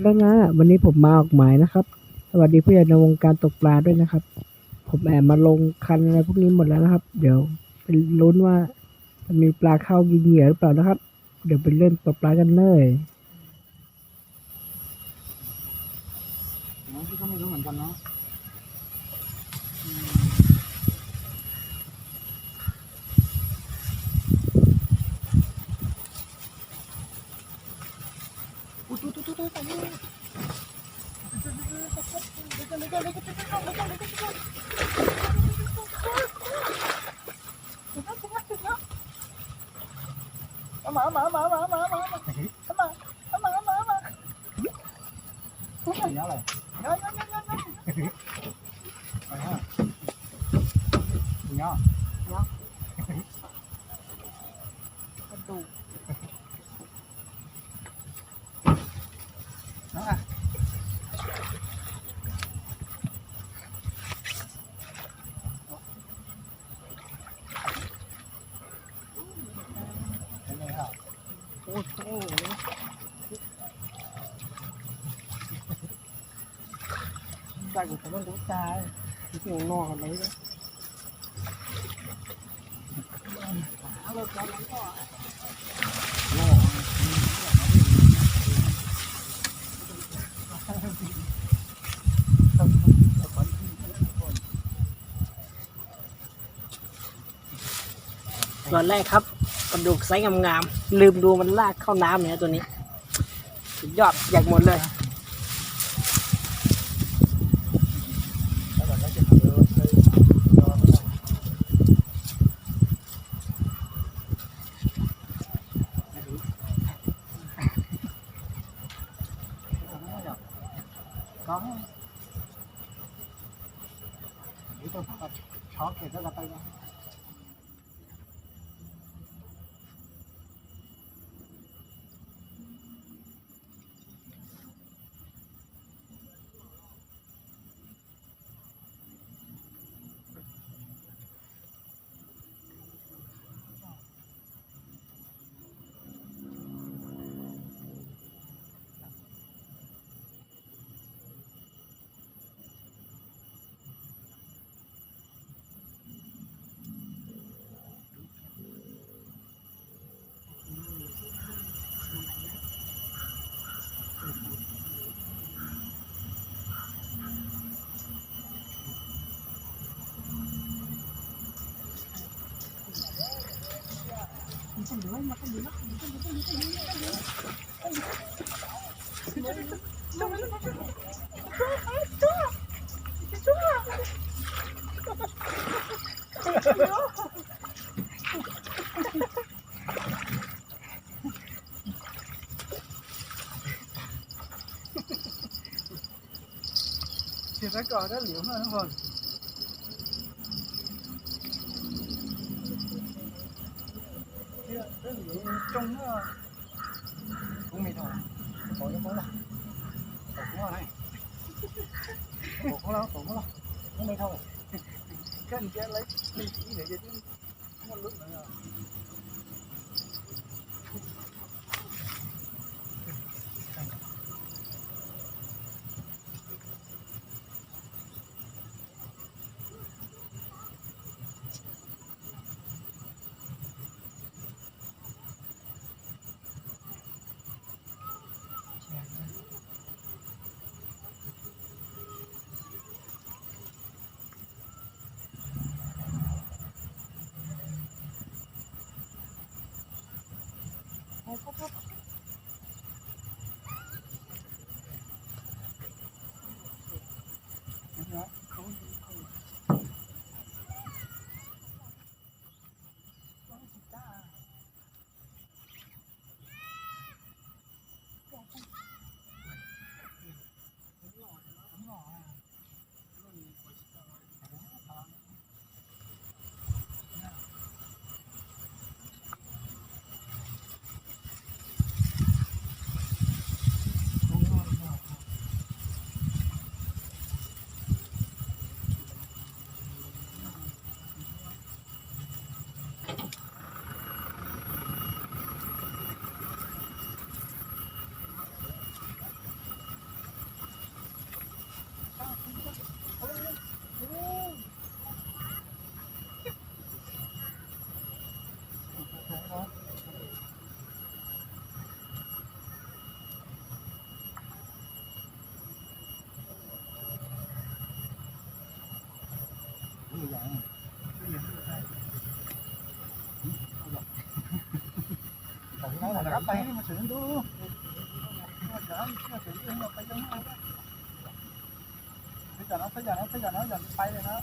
แล้วนะวันนี้ผมมาออกหมายนะครับสวัสดีผู้ใหญ่ในวงการตกปลาด้วยนะครับผมแอบมาลงคันอะไรพวกนี้หมดแล้วนะครับเดี๋ยวไปลุ้นว่าจะมีปลาเข้ากินเหยื่อหรือเปล่านะครับเดี๋ยวไปเล่นตกปลากันเลยพี่ก็ไม่รู้เหมือนกันเนาะnhớ rồi nhớ nhớ nhớ nó à cái này hả ôi trời tay của nó đúng tay cái kiểu no ở đấy đấyตอนแรกครับปลาดุกไซส์งามๆลืมดูมันลากเข้าน้ำเนี่ยตัวนี้สุดยอดอยากหมดเลยcó để tôi phải chó kìa rất là tay ra thì phải coi đó liệu nó hơn cái liệu trong nó cũng mì thôi còn nó có là còn có này còn có đâu nó đây thôi cái anh chơi lấy đi chỉ để cho chứ không nước nữa รับไปให้มาถึงดูจะถึงเองเราไปยังไงอย่านะอย่าไปเลยนะ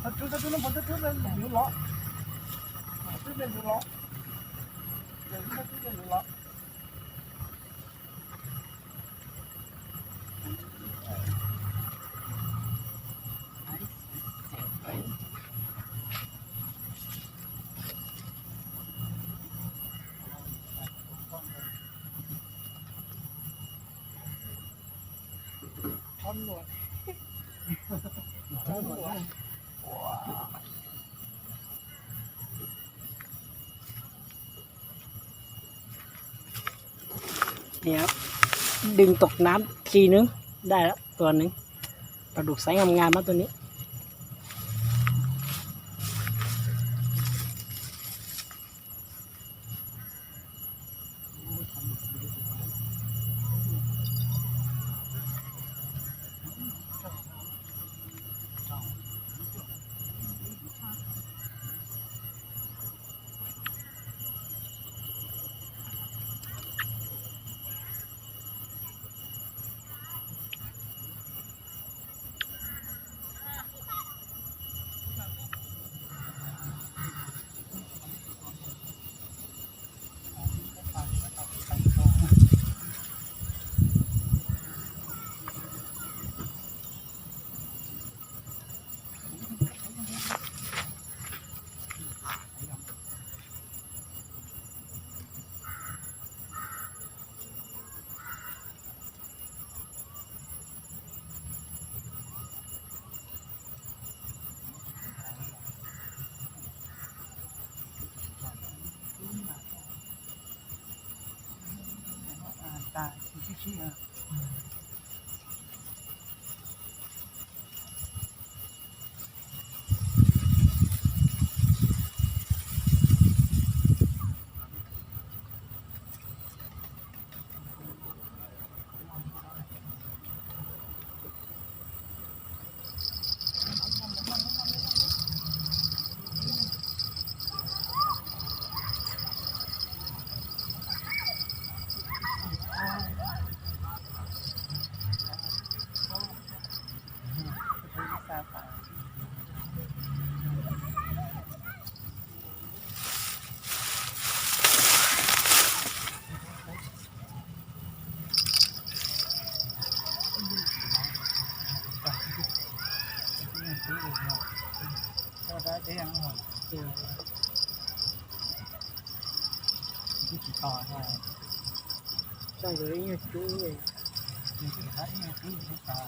ถ้าชุดน้ำฝนชุดเลยอยู่ล้อชุดเลยอยู่ล้อเดี๋ยวชุดเลยอยู่ล้อทำหนวดทำหนวดนี่ครับดึงตกน้ำทีนึงได้แล้วตัวหนึ่งปลาดุกไซส์งามๆมาตัวนี้ตาชี้อ่ะก็ได้เดี๋ยวหมดที่ต่อได้ ใช่เลยเนี่ยจุ้ยเลย ที่ได้เนี่ยที่ต่อ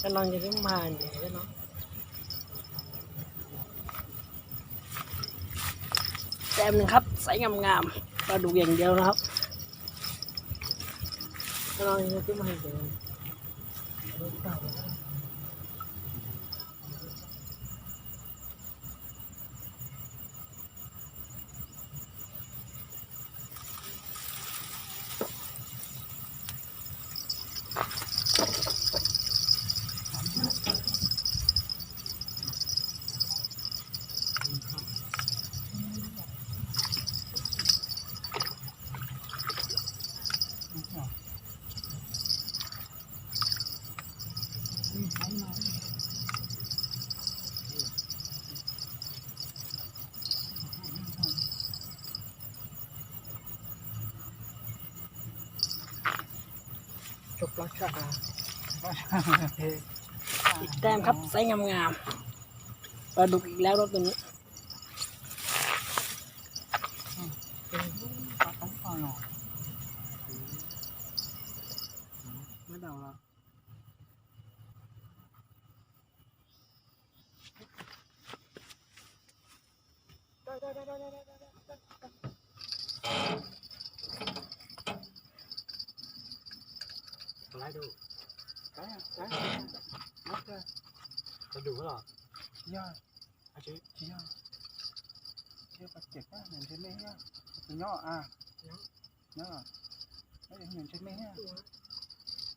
ก็นอนจะได้มาเนี่ยก็เนาะแต้มหนึ่งครับไซส์งามๆปลาดุกอย่างเดียวนะครับก็นอนจะได้มาเดี๋ยว ก็ชาอีกแต้มครับไซส์งามๆปลาดุกอีกแล้วรอบตัวนี้ไม่เดาแล้วอะไรดูจะดูก็หรอย่าอาชีพย่าเชื่อปัจเจกว่าเหมือนเช่นนี้ย่าเป็นย่อย่าไม่ได้เหมือนเช่นนี้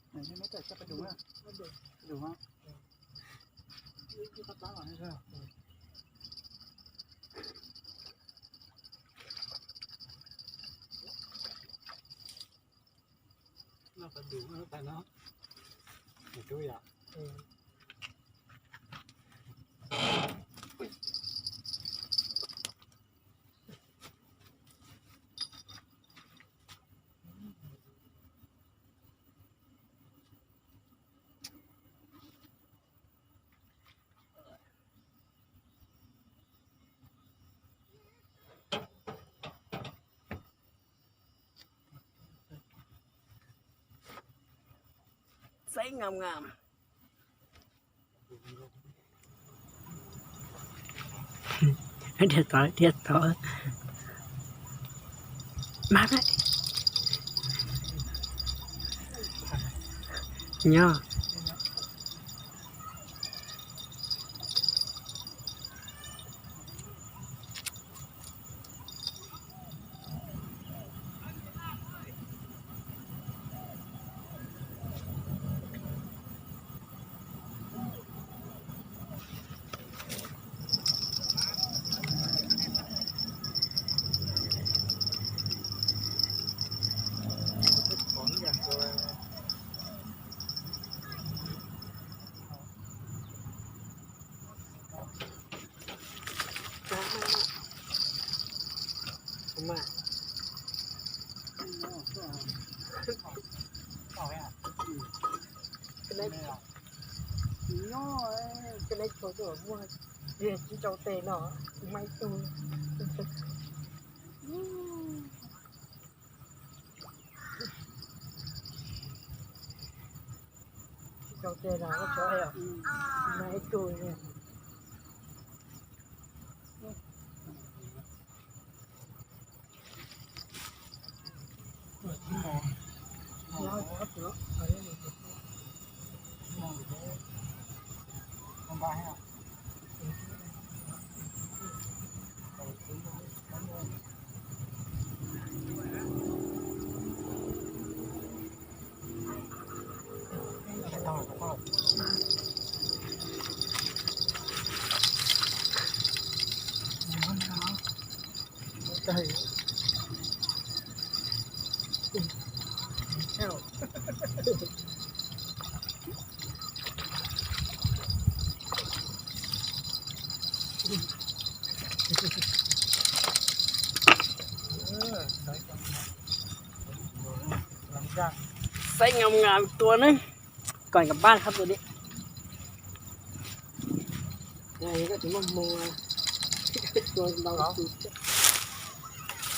เหมือนเช่นนี้แต่จะไปดูดูฮะที่ตาหน่อยใช่ไหมเราไปดูแต่เนาะดูอย่างไซส์งามๆเดี๋ยวต่อมาไหมย่อของอย่างตัวมาเป็นไรย่อเป็นไรโผล่ๆว่าเรียกที่เจ้าเตะเนาะไม่ตูเจ้าเตะเนาะก็ช่วยอ่ะไม่ตูเนี่ย มันได้ฮะใช่เอ้าใส่กันหลังจาก ไซส์งามๆตัวนึงก่อนกลับบ้านครับตัวนี้ยังไงก็ถือว่ามัวตัวเรา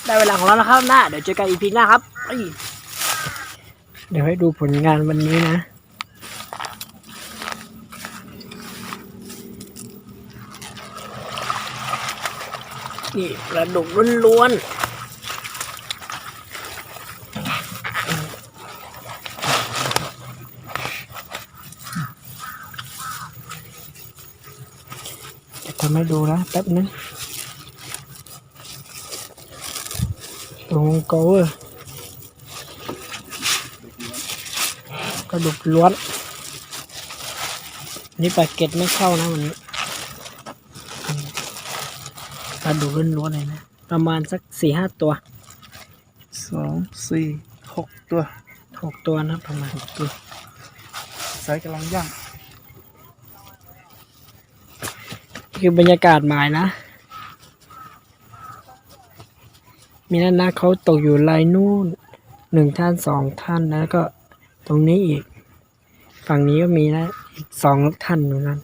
ได้เวลาของเราแล้วครับหน้าเดี๋ยวเจอกันอีพีหน้าครับเดี๋ยวให้ดูผลงานวันนี้นะนี่ปลาดุกล้วนทำให้ดูนะแป๊บนึงลงโกเวอร์กระดูกล้วนนี่ปลาเก็ตไม่เข้านะวันนี้ปลาดุกล้วนๆเลยนะประมาณสัก 4-5 ตัว2 4 6 ตัว 6 ตัวนะประมาณ6 ตัว ใส่กำลังย่าง คือบรรยากาศหมายนะมีนั่นนะเขาตกอยู่ลายนู่น1 ท่าน 2 ท่านแล้วก็ตรงนี้อีก ฝั่งนี้ก็มีนะอีก2 ท่านเหมือนกัน